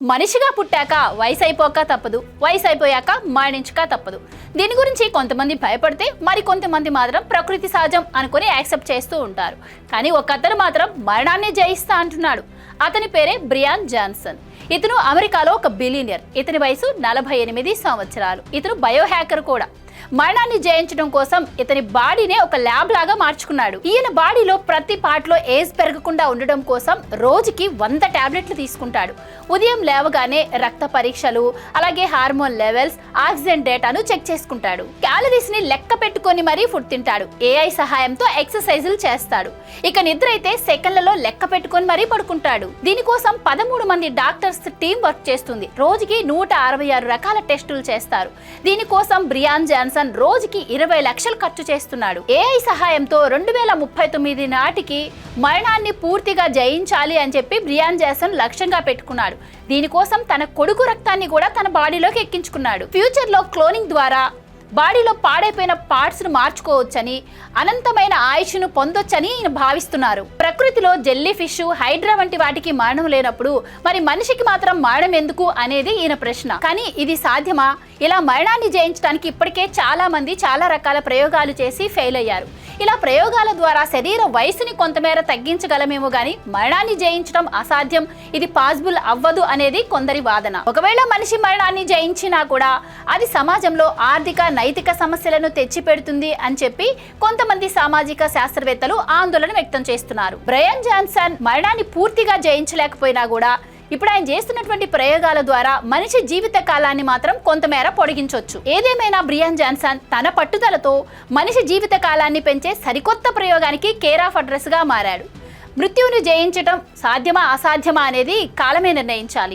మనిషిగా పుట్టాక వయసు అయిపోక తప్పదు, వయసు అయిపోయాక మరణించక తప్పదు. దీని గురించి కొంతమంది భయపడితే మరి కొంతమంది మాత్రం ప్రకృతి సహజం అనుకుని యాక్సెప్ట్ చేస్తూ ఉంటారు. కానీ ఒక అతను మాత్రం మరణాన్ని జయిస్తా అంటున్నాడు. అతని పేరే బ్రియాన్ జాన్సన్. ఇతను అమెరికాలో ఒక బిలియనియర్. ఇతని వయసు 48 సంవత్సరాలు. ఇతను బయో హ్యాకర్ కూడా. మరణాన్ని జయించడం కోసం ఇతని బాడీనే ఒక ల్యాబ్ లాగా మార్చుకున్నాడు. ఈయన బాడీలో ప్రతి పార్ట్ లో ఏజ్ పెరగకుండా ఉండడం కోసం రోజుకి 100 టాబ్లెట్లు తీసుకుంటాడు. ఉదయం లేవగానే రక్త పరీక్షలు, అలాగే హార్మోన్ లెవెల్స్, ఆక్సిజన్ డేటాను చెక్ చేసుకుంటాడు. క్యాలరీస్ ని లెక్క పెట్టుకొని మరీ ఫుడ్ తింటాడు. ఏఐ సహాయంతో ఎక్సర్సైజులు చేస్తాడు. ఇక నిద్ర అయితే సెకండ్లలో లెక్క పెట్టుకొని మరీ పడుకుంటాడు. దీనికోసం 13 మంది డాక్టర్స్ టీం వర్క్ చేస్తుంది. రోజుకి 166 రకాల టెస్టులు చేస్తారు. దీనికోసం బ్రియాన్ జాన్సన్ రోజుకి 20 లక్షలు ఖర్చు చేస్తున్నాడు. ఏఐ సహాయంతో 2039 నాటికి మరణాన్ని పూర్తిగా జయించాలి అని చెప్పి బ్రియాన్ జాన్సన్ లక్ష్యంగా పెట్టుకున్నాడు. దీనికోసం తన కొడుకు రక్తాన్ని కూడా తన బాడీలోకి ఎక్కించుకున్నాడు. ఫ్యూచర్ లో క్లోనింగ్ ద్వారా బాడీలో పాడైపోయిన పార్ట్స్ ను మార్చుకోవచ్చని, అనంతమైన ఆయుష్ను పొందొచ్చని ఈయన భావిస్తున్నారు. ప్రకృతిలో జెల్లీ ఫిష్, హైడ్రా వంటి వాటికి మరణం లేనప్పుడు మరి మనిషికి మాత్రం మరణం ఎందుకు అనేది ఈయన ప్రశ్న. కానీ ఇది సాధ్యమా? ఇలా మరణాన్ని జయించడానికి ఇప్పటికే చాలా మంది చాలా రకాల ప్రయోగాలు చేసి ఫెయిల్ అయ్యారు. ఇలా ప్రయోగాల ద్వారా శరీర వయసుని కొంతమేర తగ్గించగలమేమో గానీ మరణాన్ని జయించడం అసాధ్యం, ఇది పాసిబుల్ అవ్వదు అనేది కొందరి వాదన. ఒకవేళ మనిషి మరణాన్ని జయించినా కూడా అది సమాజంలో ఆర్థిక, నైతిక సమస్యలను తెచ్చిపెడుతుంది అని చెప్పి కొంతమంది సామాజిక శాస్త్రవేత్తలు ఆందోళన వ్యక్తం చేస్తున్నారు. బ్రియాన్ జాన్సన్ మరణాన్ని పూర్తిగా జయించలేకపోయినా కూడా ఇప్పుడు ఆయన చేస్తున్నటువంటి ప్రయోగాల ద్వారా మనిషి జీవిత కాలాన్ని మాత్రం కొంతమేర పొడిగించవచ్చు. ఏదేమైనా బ్రియాన్ జాన్సన్ తన పట్టుదలతో మనిషి జీవిత కాలాన్ని పెంచే సరికొత్త ప్రయోగానికి కేర్ ఆఫ్ అడ్రస్ గా మారాడు. మృత్యువును జయించడం సాధ్యమా అసాధ్యమా అనేది కాలమే నిర్ణయించాలి.